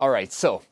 All right, so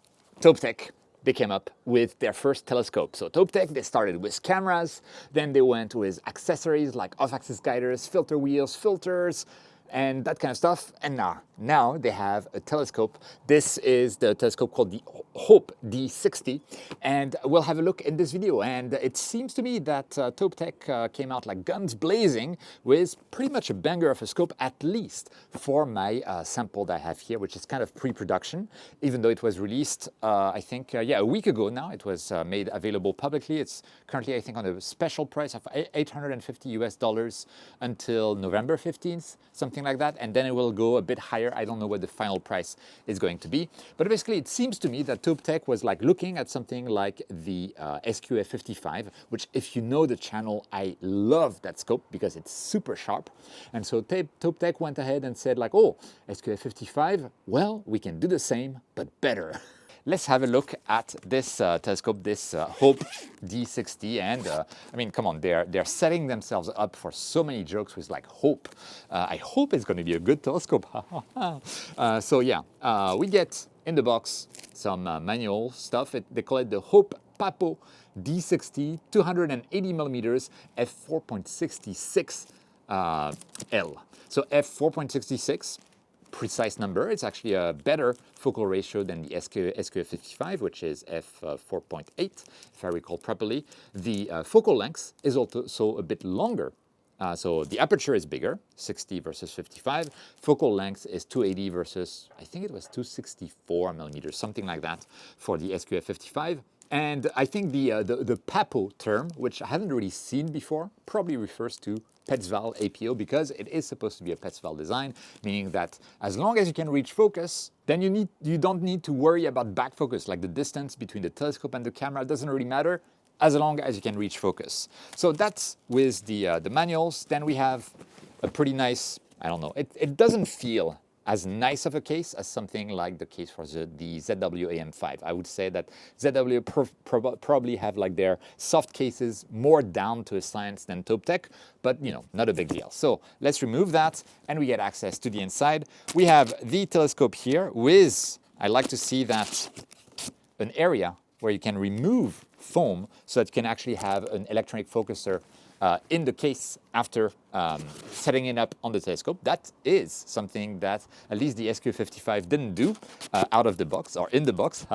Touptek, they came up with their first telescope. So Touptek, they started with cameras, then they went with accessories like off-axis guiders, filter wheels, filters, and that kind of stuff. And now they have a telescope. This is the telescope called the Hope D60, and we'll have a look in this video. And it seems to me that Touptek came out like guns blazing with pretty much a banger of a scope, at least for my sample that I have here, which is kind of pre-production, even though it was released, I think, a week ago now. It was made available publicly. It's currently, I think, on a special price of $850 until November 15th, something like that, and then it will go a bit higher. I don't know what the final price is going to be, but basically it seems to me that Touptek was like looking at something like the SQA55, which, if you know the channel, I love that scope because it's super sharp. And so Touptek went ahead and said like, oh, SQA55, well, we can do the same, but better. Let's have a look at this telescope, this Hope D60, and I mean, come on, they're setting themselves up for so many jokes with like Hope. I hope it's going to be a good telescope. So yeah, we get in the box some manual stuff. They call it the Hope Papo D60, 280 millimeters, f4.66 L. So f4.66. Precise number. It's actually a better focal ratio than the SQA55, which is f4.8, if I recall properly. The focal length is also a bit longer. So the aperture is bigger, 60 versus 55. Focal length is 280 versus, I think it was 264 millimeters, something like that for the SQA55. And I think the PAPO term, which I haven't really seen before, probably refers to Petzval APO, because it is supposed to be a Petzval design, meaning that as long as you can reach focus, then you don't need to worry about back focus, like the distance between the telescope and the camera doesn't really matter, as long as you can reach focus. So that's with the manuals. Then we have a pretty nice, I don't know, it doesn't feel as nice of a case as something like the case for the ZW-AM5. I would say that ZW probably have like their soft cases more down to a science than Touptek, but you know, not a big deal. So let's remove that and we get access to the inside. We have the telescope here with, I like to see that, an area where you can remove foam so that you can actually have an electronic focuser in the case after setting it up on the telescope. That is something that at least the SQ55 didn't do out of the box or in the box.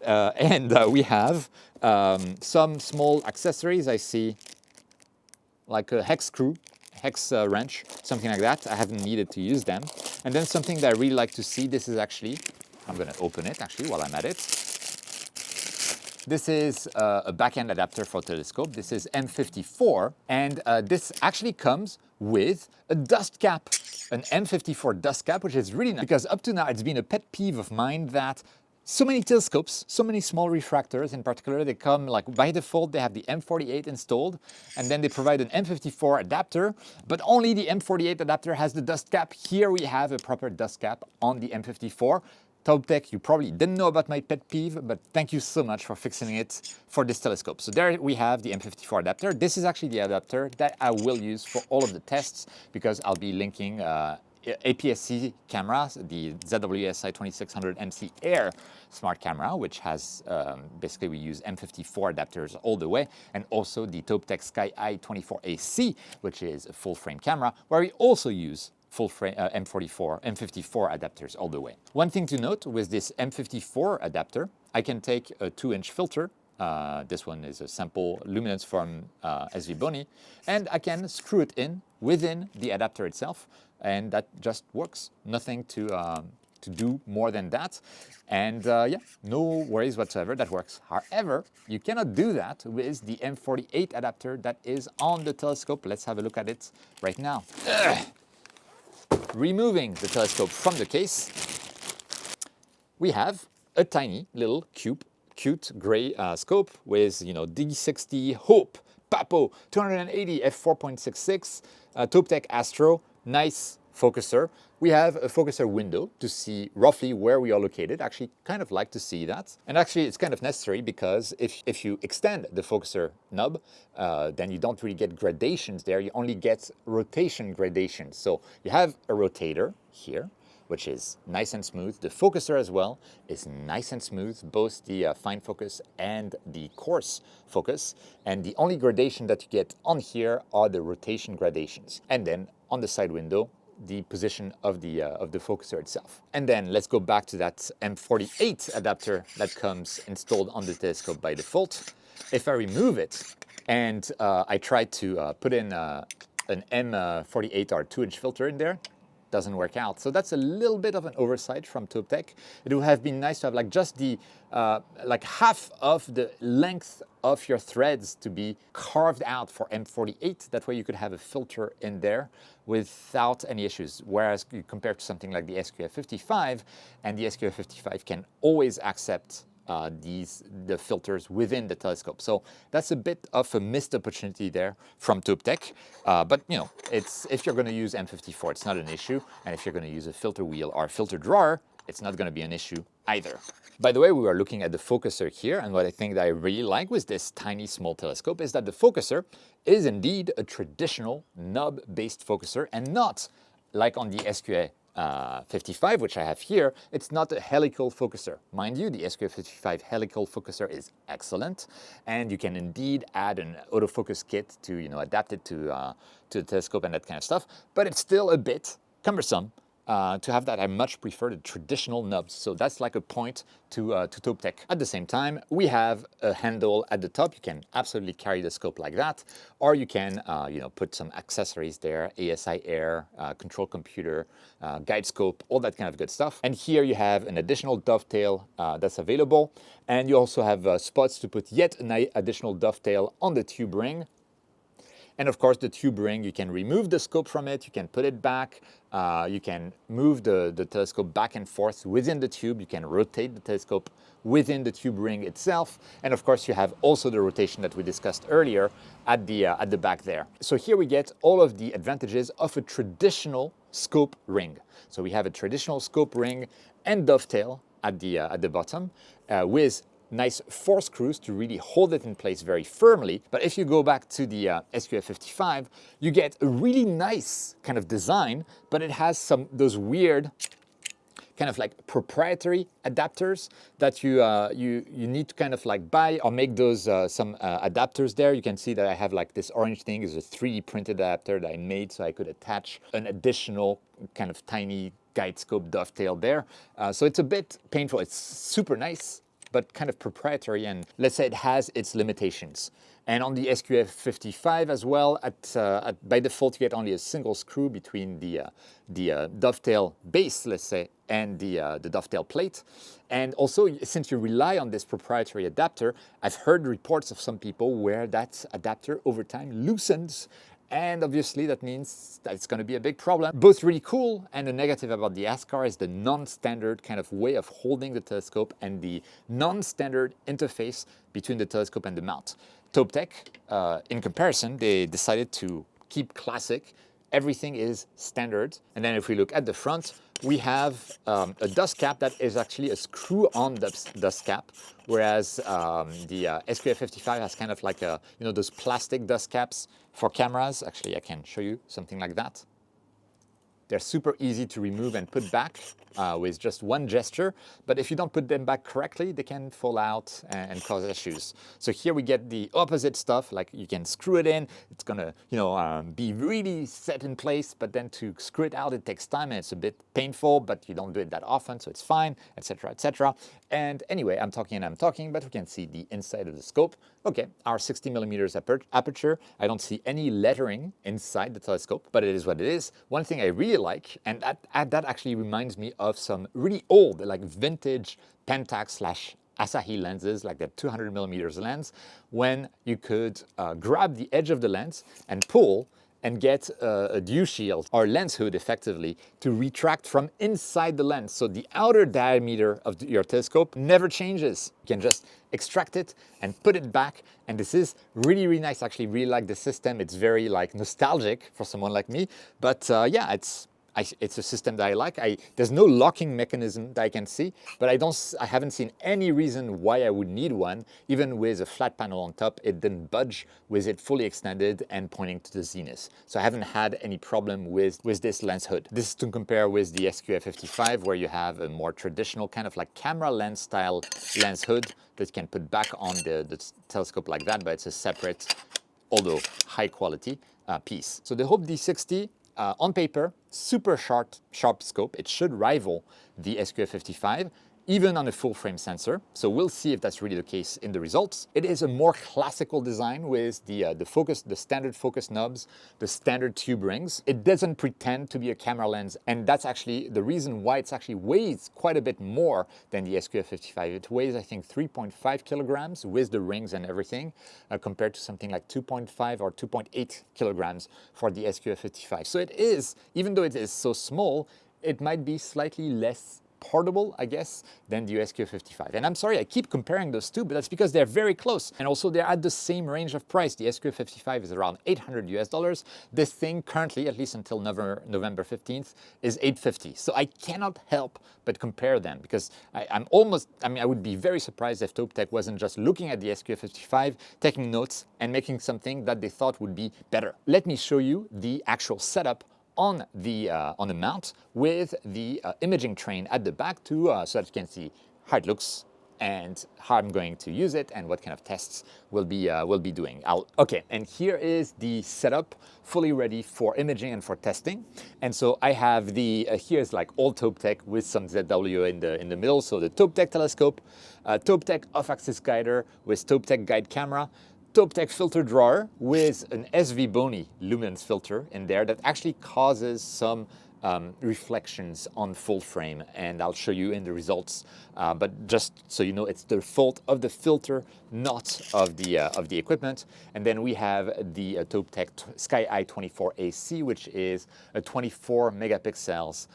And we have some small accessories. I see like a hex screw, hex wrench, something like that. I haven't needed to use them. And then something that I really like to see, this is actually, I'm going to open it actually while I'm at it. This is a back-end adapter for telescope. This is M54, and this actually comes with a dust cap, an M54 dust cap, which is really nice, because up to now it's been a pet peeve of mine that so many telescopes, so many small refractors in particular, they come like by default, they have the M48 installed, and then they provide an M54 adapter, but only the M48 adapter has the dust cap. Here we have a proper dust cap on the M54. Touptek, you probably didn't know about my pet peeve, but thank you so much for fixing it for this telescope. So there we have the M54 adapter. This is actually the adapter that I will use for all of the tests, because I'll be linking APS-C cameras, the ZWSI 2600 MC Air smart camera, which has basically we use M54 adapters all the way, and also the Touptek Sky Eye 24AC, which is a full frame camera, where we also use full frame M54 adapters all the way. One thing to note with this M54 adapter, I can take a 2-inch filter. This one is a sample luminance from SV Boni, and I can screw it in within the adapter itself, and that just works. Nothing to do more than that, and yeah, no worries whatsoever, that works. However, you cannot do that with the M48 adapter that is on the telescope. Let's have a look at it right now. Removing the telescope from the case, we have a tiny little cute gray scope with, you know, D60 Hope Papo 280 f4.66 Touptek Astro, nice focuser. We have a focuser window to see roughly where we are located. Actually, kind of like to see that. And actually, it's kind of necessary, because if you extend the focuser knob, then you don't really get gradations there. You only get rotation gradations. So you have a rotator here, which is nice and smooth. The focuser as well is nice and smooth, both the fine focus and the coarse focus. And the only gradation that you get on here are the rotation gradations. And then on the side window, the position of the focuser itself. And then let's go back to that M48 adapter that comes installed on the telescope by default. If I remove it and I try to put in an M48 or 2-inch filter in there, doesn't work out. So that's a little bit of an oversight from Touptek. It would have been nice to have like just the like half of the length of your threads to be carved out for M48. That way you could have a filter in there without any issues. Whereas compared to something like the SQA55, and the SQA55 can always accept the filters within the telescope. So that's a bit of a missed opportunity there from Touptek. But you know, if you're going to use M54, it's not an issue. And if you're going to use a filter wheel or a filter drawer, it's not going to be an issue either. By the way, we were looking at the focuser here, and what I think that I really like with this tiny small telescope is that the focuser is indeed a traditional knob-based focuser, and not like on the SQA55, which I have here. It's not a helical focuser. Mind you, the SQA55 helical focuser is excellent, and you can indeed add an autofocus kit to, you know, adapt it to the telescope and that kind of stuff, but it's still a bit cumbersome. To have that, I much prefer the traditional nubs. So that's like a point to Touptek. At the same time, we have a handle at the top. You can absolutely carry the scope like that, or you can you know, put some accessories there, ASI Air, control computer, guide scope, all that kind of good stuff. And here you have an additional dovetail that's available, and you also have spots to put yet an additional dovetail on the tube ring. And of course, the tube ring, you can remove the scope from it, you can put it back, you can move the telescope back and forth within the tube, you can rotate the telescope within the tube ring itself, and of course you have also the rotation that we discussed earlier at the back there. So here we get all of the advantages of a traditional scope ring. So we have a traditional scope ring and dovetail at the bottom with nice 4 screws to really hold it in place very firmly. But if you go back to the SQA55, you get a really nice kind of design, but it has those weird kind of like proprietary adapters that you need to kind of like buy or make those some adapters there. You can see that I have like this orange thing is a 3D printed adapter that I made so I could attach an additional kind of tiny guide scope dovetail there. So it's a bit painful. It's super nice, but kind of proprietary, and let's say it has its limitations. And on the SQA55 as well, by default, you get only a single screw between the dovetail base, let's say, and the dovetail plate. And also, since you rely on this proprietary adapter, I've heard reports of some people where that adapter over time loosens. And obviously that means that it's going to be a big problem. Both really cool, and the negative about the ASCAR is the non-standard kind of way of holding the telescope and the non-standard interface between the telescope and the mount. Touptek, in comparison, they decided to keep classic. Everything is standard. And then if we look at the front, we have a dust cap that is actually a screw-on dust cap, whereas the SQA55 has kind of like those plastic dust caps for cameras. Actually, I can show you something like that. They're super easy to remove and put back with just one gesture, but if you don't put them back correctly, they can fall out and cause issues. So here we get the opposite stuff, like you can screw it in, it's gonna be really set in place, but then to screw it out, it takes time and it's a bit painful, but you don't do it that often, so it's fine, etc., etc. And anyway, I'm talking, but we can see the inside of the scope. Okay, our 60 millimeters aperture. I don't see any lettering inside the telescope, but it is what it is. One thing I really like, and that actually reminds me of some really old, like vintage Pentax / Asahi lenses, like the 200 millimeters lens, when you could grab the edge of the lens and pull and get a dew shield or lens hood effectively to retract from inside the lens. So the outer diameter of your telescope never changes. You can just extract it and put it back. And this is really, really nice. I actually really like the system. It's very like nostalgic for someone like me. But yeah, it's a system that I like. There's no locking mechanism that I can see, but I haven't seen any reason why I would need one. Even with a flat panel on top, it didn't budge with it fully extended and pointing to the zenith. So I haven't had any problem with this lens hood. This is to compare with the SQA55, where you have a more traditional kind of like camera lens style lens hood that you can put back on the telescope like that, but it's a separate, although high quality piece. So the Hope D60, on paper, super sharp scope. It should rival the SQA55, even on a full frame sensor. So we'll see if that's really the case in the results. It is a more classical design with the standard focus knobs, the standard tube rings. It doesn't pretend to be a camera lens, and that's actually the reason why it's actually weighs quite a bit more than the SQA55. It weighs, I think, 3.5 kilograms with the rings and everything, compared to something like 2.5 or 2.8 kilograms for the SQA55. So it is, even though it is so small, it might be slightly less portable, I guess, than the SQA55. And I'm sorry, I keep comparing those two, but that's because they're very close. And also they're at the same range of price. The SQA55 is around $800 US. This thing currently, at least until November 15th, is $850. So I cannot help but compare them, because I would be very surprised if Touptek wasn't just looking at the SQA55, taking notes and making something that they thought would be better. Let me show you the actual setup on the mount with the imaging train at the back so that you can see how it looks and how I'm going to use it and what kind of tests we'll be doing. Okay, and here is the setup fully ready for imaging and for testing. And so I have here's like old Touptek with some ZW in the middle. So the Touptek telescope, Touptek off-axis guider with Touptek guide camera, Touptek filter drawer with an SV Bony luminance filter in there that actually causes some reflections on full frame, and I'll show you in the results. But just so you know, it's the fault of the filter, not of the equipment. And then we have the Touptek SkyEye 24AC, which is a 24 megapixels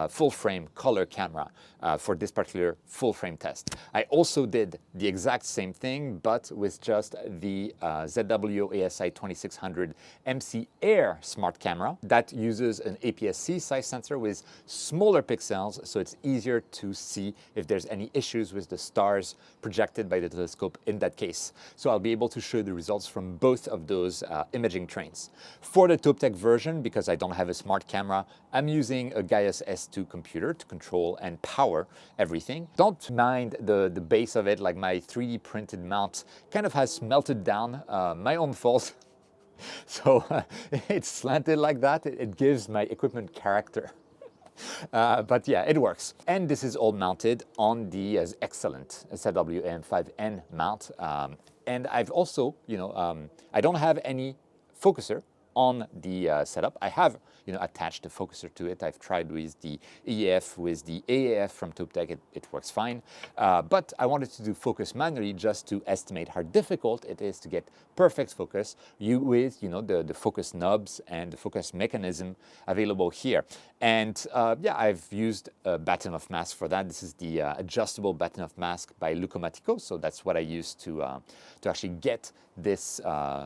full frame color camera for this particular full frame test. I also did the exact same thing, but with just the ZW ASI 2600 MC Air smart camera that uses an APS-C size sensor with smaller pixels, so it's easier to see if there's any issues with the stars projected by the telescope in that case. So I'll be able to show the results from both of those imaging trains. For the Touptek version, because I don't have a smart camera, I'm using a Gaius S2 computer to control and power everything. Don't mind the base of it, like my 3D printed mount kind of has melted down, my own fault. So it's slanted like that. It gives my equipment character. But yeah, it works. And this is all mounted on the excellent ZW AM5N mount. And I've also, I don't have any focuser on the setup. I have attached a focuser to it. I've tried with the EAF, with the AAF from Touptek. It works fine. But I wanted to do focus manually just to estimate how difficult it is to get perfect focus with the focus knobs and the focus mechanism available here. And yeah, I've used a batten-off mask for that. This is the adjustable batten-off mask by Lucomatico. So that's what I use to actually get this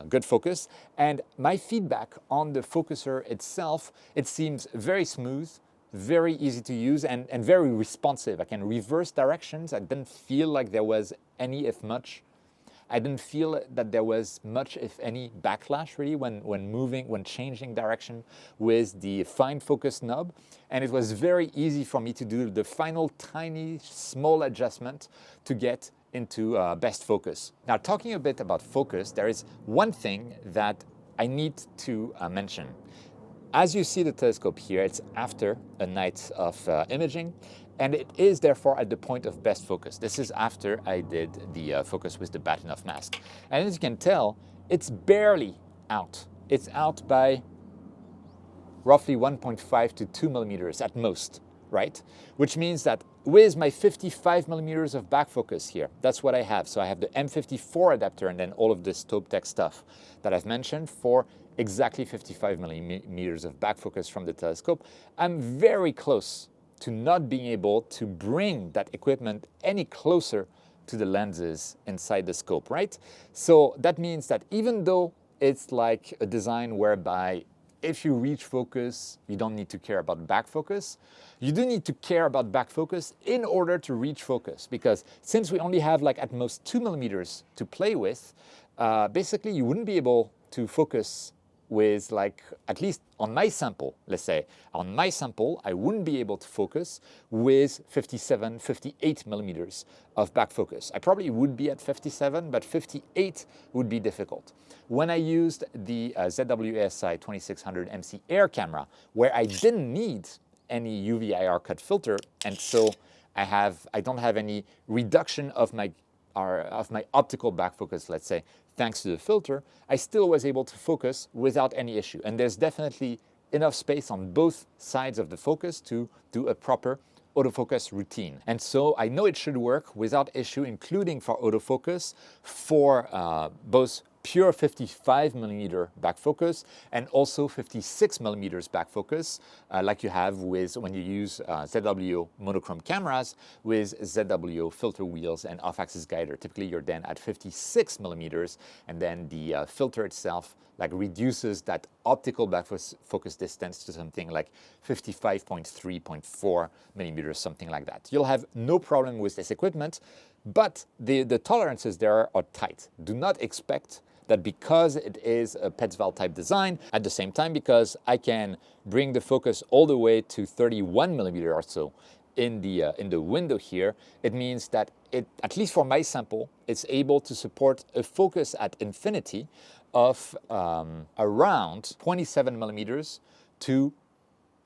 good focus. And my feedback on the focuser itself, it seems very smooth, very easy to use, and very responsive. I can reverse directions. I didn't feel like there was any, if much. I didn't feel that there was much, if any, backlash really when changing direction with the fine focus knob. And it was very easy for me to do the final tiny small adjustment to get into best focus. Now, talking a bit about focus, there is one thing that I need to mention. As you see the telescope here, it's after a night of imaging, and it is therefore at the point of best focus. This is after I did the focus with the batten-off mask. And as you can tell, it's barely out. It's out by roughly 1.5 to 2 millimeters at most, right? Which means that with my 55 millimeters of back focus here, that's what I have. So I have the M54 adapter and then all of this Touptek stuff that I've mentioned for exactly 55 millimeters of back focus from the telescope. I'm very close to not being able to bring that equipment any closer to the lenses inside the scope, right? So that means that even though it's like a design whereby if you reach focus, you don't need to care about back focus. You do need to care about back focus in order to reach focus, because since we only have like at most 2 millimeters to play with, basically you wouldn't be able to focus with, like, at least on my sample, let's say, on my sample, I wouldn't be able to focus with 57, 58 millimeters of back focus. I probably would be at 57, but 58 would be difficult. When I used the ZWASI 2600 MC Air camera, where I didn't need any UV IR cut filter, and so I don't have any reduction of my optical back focus, let's say, thanks to the filter, I still was able to focus without any issue. And there's definitely enough space on both sides of the focus to do a proper autofocus routine. And so I know it should work without issue, including for autofocus, for both pure 55 millimeter back focus and also 56 millimeters back focus, like you have with when you use ZW monochrome cameras with ZW filter wheels and off-axis guider. Typically you're then at 56 millimeters, and then the filter itself like reduces that optical back focus distance to something like 55.3.4 millimeters, something like that. You'll have no problem with this equipment, but the tolerances there are tight. Do not expect that because it is a Petzval type design, at the same time, because I can bring the focus all the way to 31 millimeter or so in the window here, it means that it, at least for my sample, it's able to support a focus at infinity of around 27 millimeters to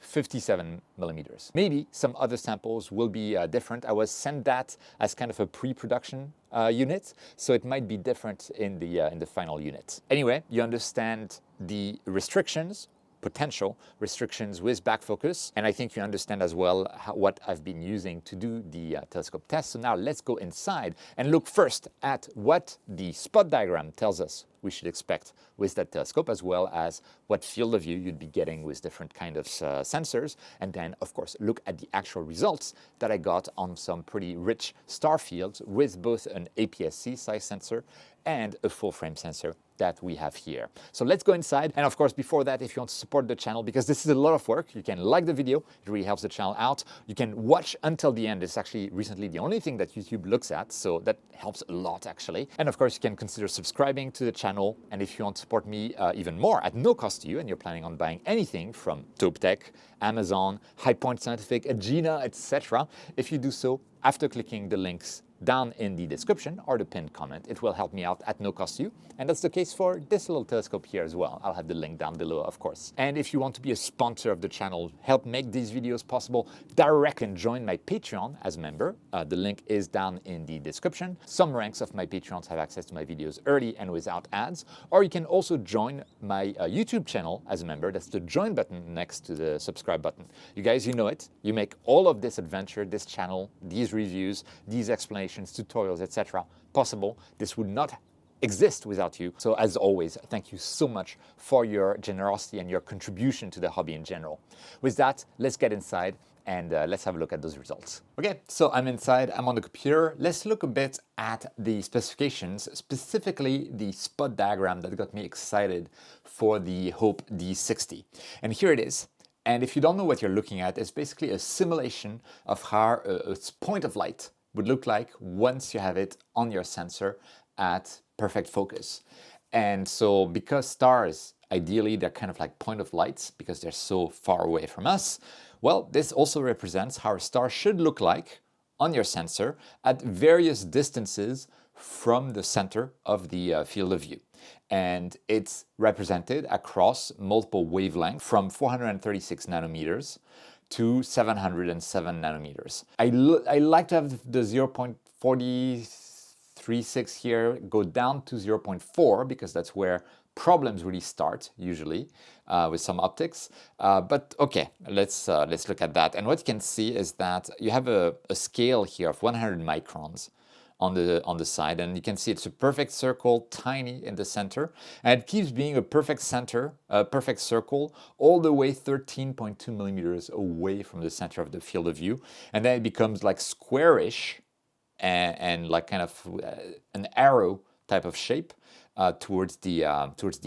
57 millimeters. Maybe some other samples will be different. I was sent that as kind of a pre-production unit, so it might be different in the final unit. Anyway, you understand the restrictions, potential restrictions with back focus, and I think you understand as well what I've been using to do the telescope test. So now let's go inside and look first at what the spot diagram tells us we should expect with that telescope, as well as what field of view you'd be getting with different kind of sensors, and then of course look at the actual results that I got on some pretty rich star fields with both an APS-C size sensor and a full frame sensor that we have here. So let's go inside. And of course, before that, if you want to support the channel, because this is a lot of work, you can like the video. It really helps the channel out. You can watch until the end. It's actually recently the only thing that YouTube looks at, so that helps a lot actually. And of course, you can consider subscribing to the channel. And if you want to support me even more at no cost to you, and you're planning on buying anything from Touptek, Amazon, High Point Scientific, Agena, etc., if you do so after clicking the links down in the description or the pinned comment, it will help me out at no cost to you. And that's the case for this little telescope here as well. I'll have the link down below, of course. And if you want to be a sponsor of the channel, help make these videos possible, direct and join my Patreon as a member. The link is down in the description. Some ranks of my Patreons have access to my videos early and without ads. Or you can also join my YouTube channel as a member. That's the join button next to the subscribe button. You guys, you know it. You make all of this adventure, this channel, these reviews, these explanations, tutorials, etc. possible. This would not exist without you. So as always, thank you so much for your generosity and your contribution to the hobby in general. With that, let's get inside and let's have a look at those results. Okay, so I'm inside, I'm on the computer. Let's look a bit at the specifications, specifically the spot diagram that got me excited for the Hope D60. And here it is. And if you don't know what you're looking at, it's basically a simulation of how a point of light would look like once you have it on your sensor at perfect focus. And so because stars, ideally, they're kind of like point of lights because they're so far away from us, well, this also represents how a star should look like on your sensor at various distances from the center of the field of view. And it's represented across multiple wavelengths from 436 nanometers to 707 nanometers. I like to have the 0.436 here go down to 0.4 because that's where problems really start usually with some optics. But okay, let's look at that. And what you can see is that you have a scale here of 100 microns on the side, and you can see it's a perfect circle, tiny in the center, and it keeps being a perfect center, a perfect circle, all the way 13.2 millimeters away from the center of the field of view, and then it becomes like squarish and like kind of an arrow type of shape towards the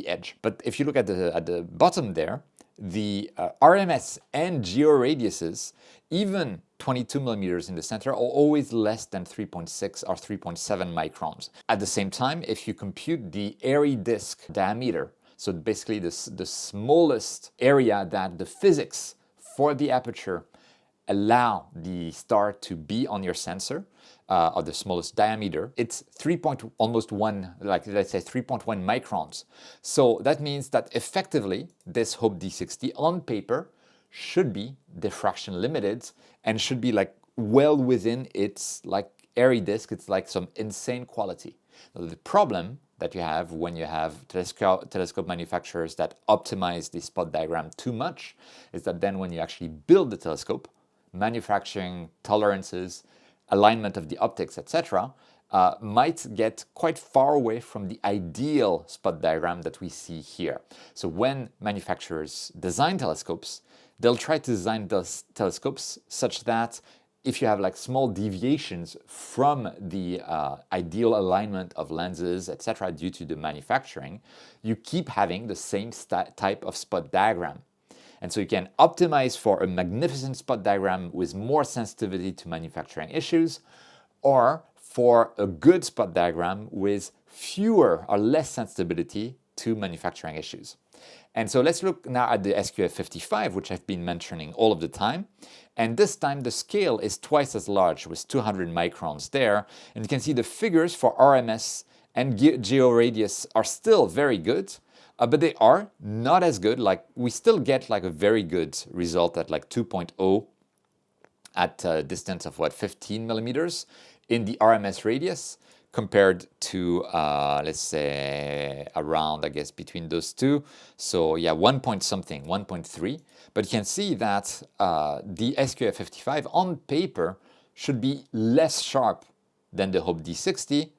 edge. But if you look at the bottom there, the RMS and georadiuses, even 22 millimeters in the center, are always less than 3.6 or 3.7 microns. At the same time, if you compute the airy disk diameter, so basically the smallest area that the physics for the aperture allow the star to be on your sensor, of the smallest diameter, it's almost 1, like let's say 3.1 microns. So that means that effectively this Hope D60 on paper should be diffraction limited and should be like well within its like airy disk. It's like some insane quality. Now, the problem that you have when you have telescope manufacturers that optimize the spot diagram too much is that then when you actually build the telescope, manufacturing tolerances, alignment of the optics, etc., might get quite far away from the ideal spot diagram that we see here. So when manufacturers design telescopes, they'll try to design those telescopes such that if you have like small deviations from the ideal alignment of lenses, etc., due to the manufacturing, you keep having the same type of spot diagram. And so you can optimize for a magnificent spot diagram with more sensitivity to manufacturing issues, or for a good spot diagram with fewer or less sensitivity to manufacturing issues. And so let's look now at the SQA55, which I've been mentioning all of the time. And this time the scale is twice as large with 200 microns there. And you can see the figures for RMS and georadius are still very good. But they are not as good. Like we still get like a very good result at like 2.0 at a distance of 15 millimeters in the RMS radius compared to let's say around, I guess, between those two. So yeah, 1 point something, 1.3. But you can see that the SQA55 on paper should be less sharp than the Hope D60,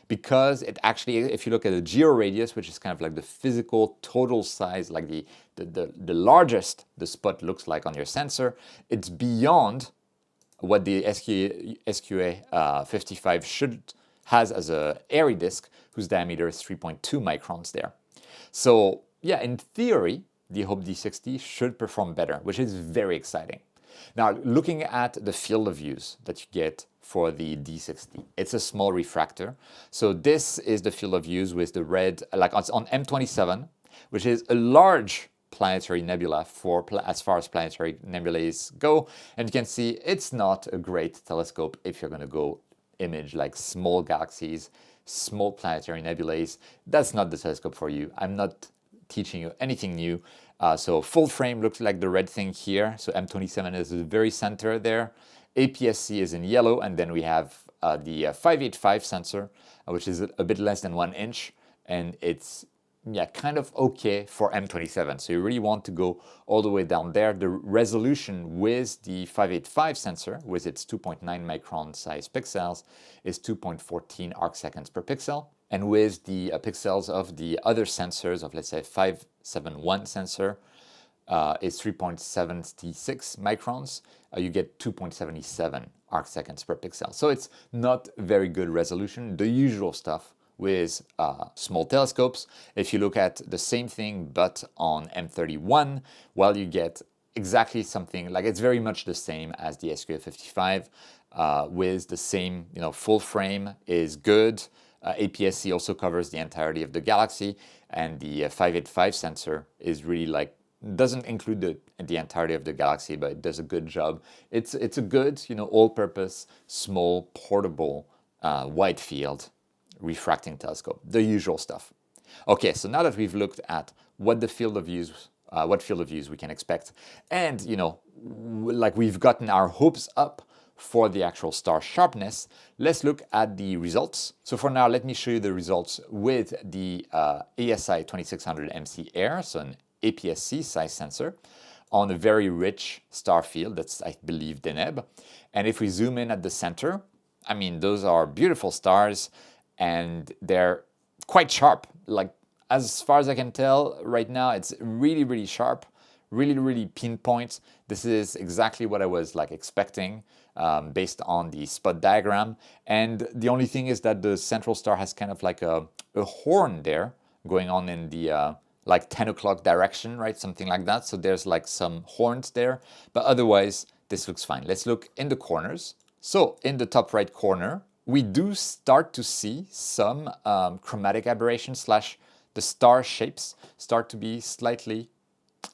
because it actually, if you look at the georadius, which is kind of like the physical total size, like the largest the spot looks like on your sensor, it's beyond what the SQA55 has as a airy disk, whose diameter is 3.2 microns there. So yeah, in theory, the Hope D60 should perform better, which is very exciting. Now, looking at the field of views that you get for the D60, it's a small refractor. So this is the field of views with the red, like on M27, which is a large planetary nebula as far as planetary nebulae go. And you can see it's not a great telescope if you're going to go image like small galaxies, small planetary nebulae. That's not the telescope for you. I'm not teaching you anything new. So full frame looks like the red thing here. So M27 is the very center there. APS-C is in yellow, and then we have the 585 sensor, which is a bit less than 1 inch, and it's kind of okay for M27. So you really want to go all the way down there. The resolution with the 585 sensor, with its 2.9 micron size pixels, is 2.14 arc seconds per pixel. And with the pixels of the other sensors of, let's say, 571 sensor, is 3.76 microns, you get 2.77 arc seconds per pixel. So it's not very good resolution, the usual stuff with small telescopes. If you look at the same thing but on M31, well, you get exactly something like it's very much the same as the SQA55 with the same, full frame is good. APS-C also covers the entirety of the galaxy, and the 585 sensor is really like doesn't include the entirety of the galaxy, but it does a good job. It's a good, all-purpose, small, portable, wide field refracting telescope, the usual stuff. Okay, so now that we've looked at what field of views we can expect, and like we've gotten our hopes up for the actual star sharpness, let's look at the results. So for now, let me show you the results with the ASI 2600 MC Air, so an APS-C size sensor on a very rich star field that's, I believe, Deneb. And if we zoom in at the center, I mean, those are beautiful stars and they're quite sharp. Like, as far as I can tell right now, it's really, really sharp, really, really pinpoint. This is exactly what I was like expecting based on the spot diagram. And the only thing is that the central star has kind of like a horn there going on in the like 10 o'clock direction, right? Something like that. So there's like some horns there, but otherwise this looks fine. Let's look in the corners. So in the top right corner, we do start to see some chromatic aberration slash the star shapes start to be slightly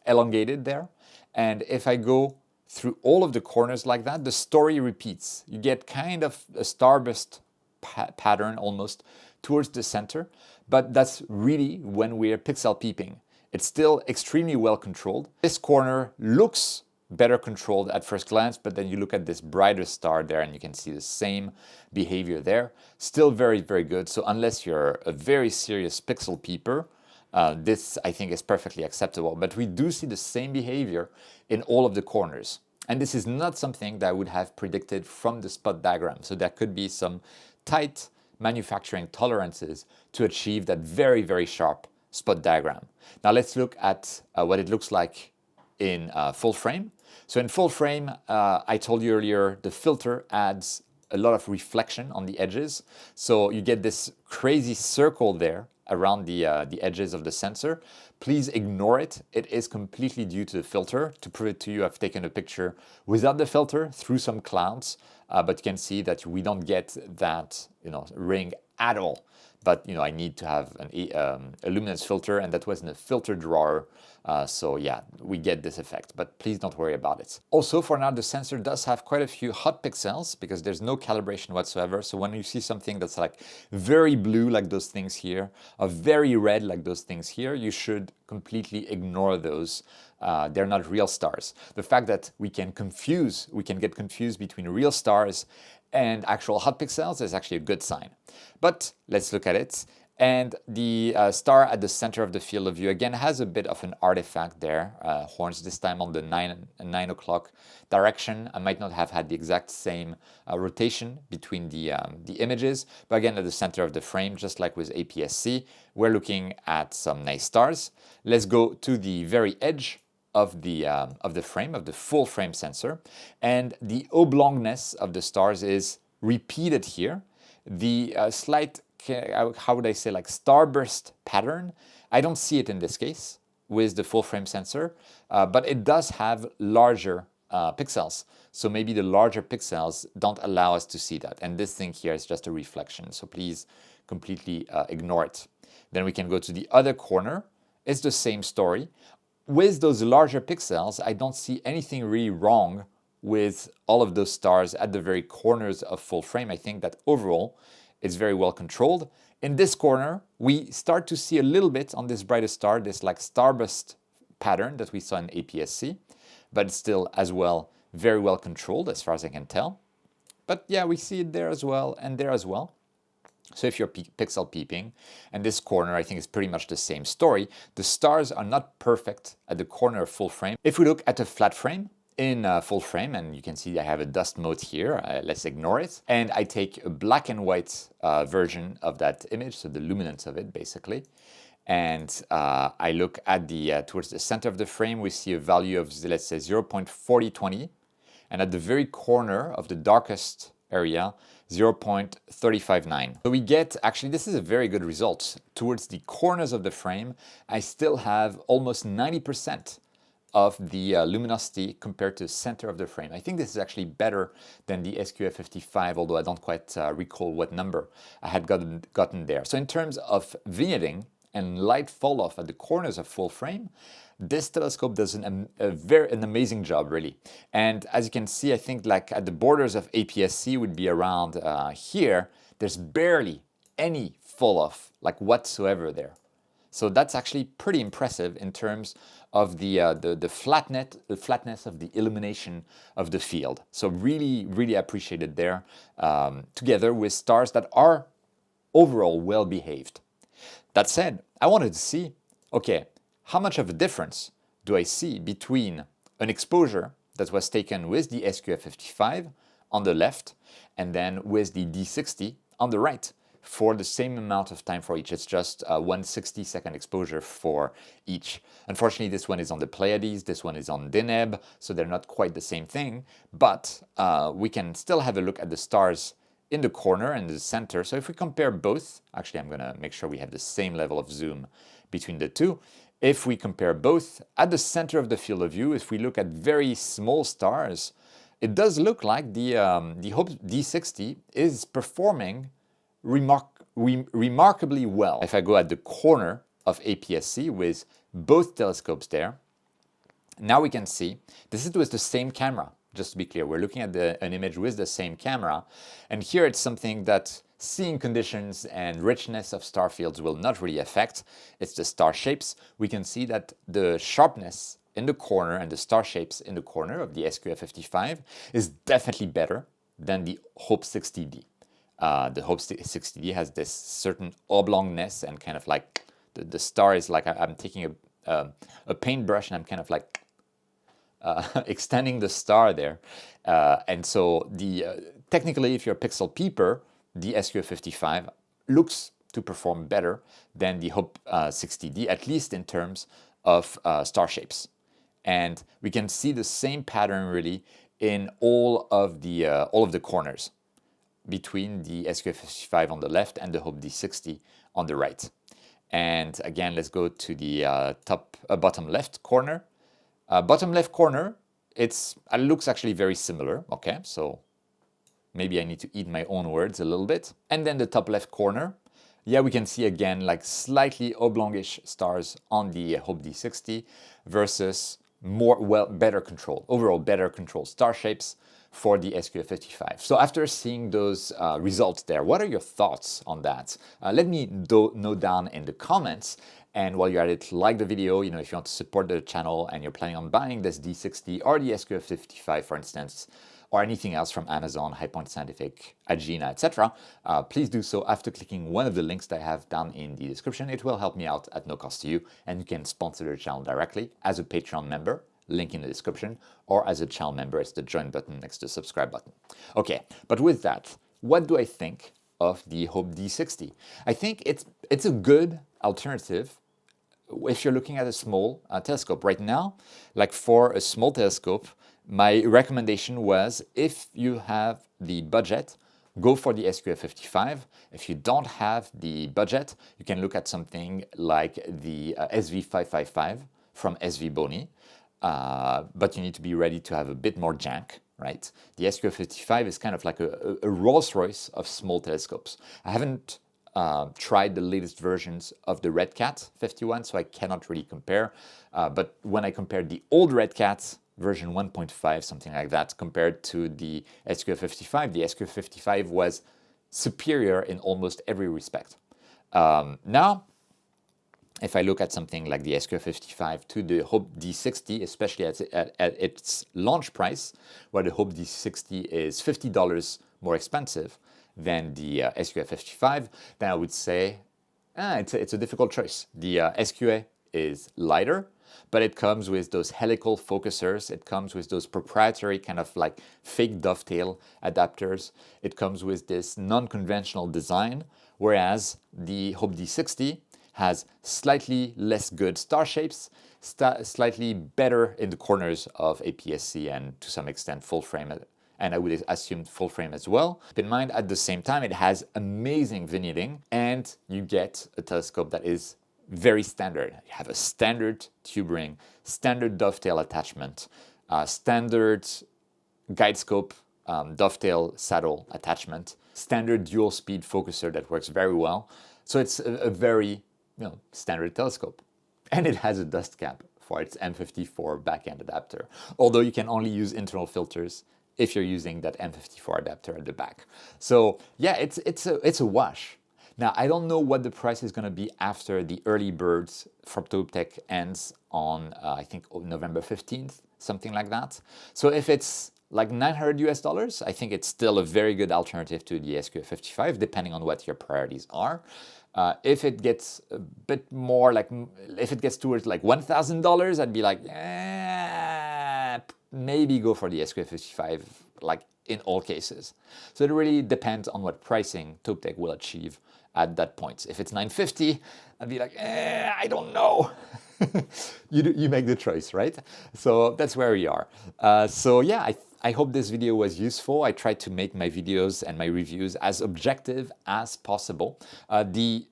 elongated there. And if I go through all of the corners like that, the story repeats. You get kind of a starburst pattern almost towards the center, but that's really when we're pixel peeping. It's still extremely well controlled. This corner looks better controlled at first glance, but then you look at this brighter star there and you can see the same behavior there. Still very, very good. So unless you're a very serious pixel peeper, this I think is perfectly acceptable. But we do see the same behavior in all of the corners. And this is not something that I would have predicted from the spot diagram. So there could be some tight manufacturing tolerances to achieve that very, very sharp spot diagram. Now let's look at what it looks like in full frame. So in full frame, I told you earlier, the filter adds a lot of reflection on the edges. So you get this crazy circle there around the edges of the sensor. Please ignore it. It is completely due to the filter. To prove it to you, I've taken a picture without the filter through some clouds, but you can see that we don't get that ring at all. But I need to have a luminance filter, and that was in a filter drawer. So yeah, we get this effect, but please don't worry about it. Also, for now, the sensor does have quite a few hot pixels because there's no calibration whatsoever. So when you see something that's like very blue, like those things here, or very red, like those things here, you should completely ignore those. They're not real stars. The fact that we can get confused between real stars and actual hot pixels is actually a good sign. But let's look at it. And the star at the center of the field of view again has a bit of an artifact there, horns this time on the 9 o'clock direction. I might not have had the exact same rotation between the images, but again at the center of the frame, just like with APS-C, we're looking at some nice stars. Let's go to the very edge of the frame, of the full frame sensor, and the oblongness of the stars is repeated here. The slight, how would I say, like starburst pattern, I don't see it in this case with the full frame sensor, but it does have larger pixels. So maybe the larger pixels don't allow us to see that. And this thing here is just a reflection. So please completely ignore it. Then we can go to the other corner. It's the same story. With those larger pixels, I don't see anything really wrong with all of those stars at the very corners of full frame. I think that overall it's very well controlled. In this corner, we start to see a little bit on this brightest star, this like starburst pattern that we saw in APS-C, but it's still as well very well controlled as far as I can tell. But yeah, we see it there as well and there as well. So if you're pixel peeping, and this corner I think is pretty much the same story, the stars are not perfect at the corner of full frame. If we look at a flat frame in full frame, and you can see I have a dust mode here, let's ignore it, and I take a black and white version of that image, so the luminance of it basically, and I look at the towards the center of the frame, we see a value of, let's say, 0.4020, and at the very corner of the darkest area, 0.359. So we get, actually, this is a very good result. Towards the corners of the frame, I still have almost 90% of the luminosity compared to the center of the frame. I think this is actually better than the SQA55, although I don't quite recall what number I had gotten there. So in terms of vignetting and light fall off at the corners of full frame, this telescope does an amazing job, really. And as you can see, I think like at the borders of APS-C would be around here, there's barely any fall off, like whatsoever there. So that's actually pretty impressive in terms of the flatness of the illumination of the field. So really, really appreciated there, together with stars that are overall well behaved. That said, I wanted to see, okay, how much of a difference do I see between an exposure that was taken with the SQA55 on the left and then with the D60 on the right for the same amount of time for each. It's just 1/60-second exposure for each. Unfortunately, this one is on the Pleiades, this one is on Deneb, so they're not quite the same thing, but we can still have a look at the stars in the corner and the center. So if we compare both, actually I'm going to make sure we have the same level of zoom between the two. if we compare both, at the center of the field of view, if we look at very small stars, it does look like the Hope D60 is performing remarkably well. If I go at the corner of APS-C with both telescopes there, now we can see this is with the same camera. Just to be clear, we're looking at an image with the same camera, and here it's something that seeing conditions and richness of star fields will not really affect. It's the star shapes. We can see that the sharpness in the corner and the star shapes in the corner of the SQA55 is definitely better than the Hope 60D. The Hope 60D has this certain oblongness, and kind of like the star is like I'm taking a paintbrush and I'm kind of like extending the star there. And so technically, if you're a pixel peeper, the SQA55 looks to perform better than the Hope 60D, at least in terms of star shapes. And we can see the same pattern really in all of the corners between the SQA55 on the left and the Hope D60 on the right. And again, let's go to the bottom left corner. Bottom left corner, it looks actually very similar. Okay, so maybe I need to eat my own words a little bit. And then the top left corner, yeah, we can see again like slightly oblongish stars on the Hope D60 versus better control, overall better control star shapes for the SQA55. So after seeing those results there, what are your thoughts on that? Let me know down in the comments. And while you're at it, like the video. If you want to support the channel and you're planning on buying this D60 or the SQA55, for instance, or anything else from Amazon, High Point Scientific, Agena, etc., please do so after clicking one of the links that I have down in the description. It will help me out at no cost to you, and you can sponsor the channel directly as a Patreon member, link in the description, or as a channel member. It's the join button next to the subscribe button. Okay, but with that, what do I think of the Hope D60? I think it's a good alternative if you're looking at a small telescope. Right now, like for a small telescope, my recommendation was, if you have the budget, go for the SQA55. If you don't have the budget, you can look at something like the SV555 from SV Boni, but you need to be ready to have a bit more jank, right? The SQA55 is kind of like a Rolls Royce of small telescopes. I haven't tried the latest versions of the Red Cat 51, so I cannot really compare. But when I compared the old Red Cat version 1.5, something like that, compared to the SQA55, the SQA55 was superior in almost every respect. Now, if I look at something like the SQA55 to the Hope D60, especially at its launch price, where the Hope D60 is $50 more expensive than the SQA55, then I would say it's a difficult choice. The SQA is lighter, but it comes with those helical focusers. It comes with those proprietary kind of like fake dovetail adapters. It comes with this non-conventional design, whereas the Hope D60 has slightly less good star shapes, slightly better in the corners of APS-C, and to some extent full frame, and I would assume full frame as well. Keep in mind, at the same time, it has amazing vignetting, and you get a telescope that is very standard. You have a standard tube ring, standard dovetail attachment, standard guide scope dovetail saddle attachment, standard dual speed focuser that works very well. So it's a very standard telescope. And it has a dust cap for its M54 back-end adapter, although you can only use internal filters if you're using that M54 adapter at the back. So yeah, it's a wash. Now, I don't know what the price is going to be after the early birds from Touptek ends on, I think, November 15th, something like that. So if it's like $900, I think it's still a very good alternative to the SQA55, depending on what your priorities are. If it gets a bit more like, if it gets towards like $1,000, I'd be like, maybe go for the SQA55, like in all cases. So it really depends on what pricing Touptek will achieve at that point. If it's $950, I'd be like, I don't know. You make the choice, right? So that's where we are. So yeah, I hope this video was useful. I tried to make my videos and my reviews as objective as possible. The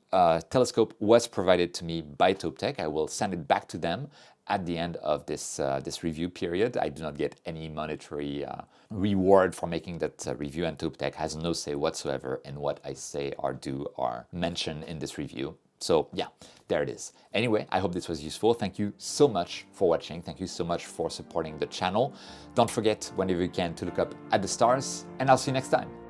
telescope was provided to me by Touptek. I will send it back to them at the end of this review period. I do not get any monetary reward for making that review, and Touptek has no say whatsoever in what I say or do or mention in this review. So yeah, there it is. Anyway, I hope this was useful. Thank you so much for watching. Thank you so much for supporting the channel. Don't forget, whenever you can, to look up at the stars, and I'll see you next time.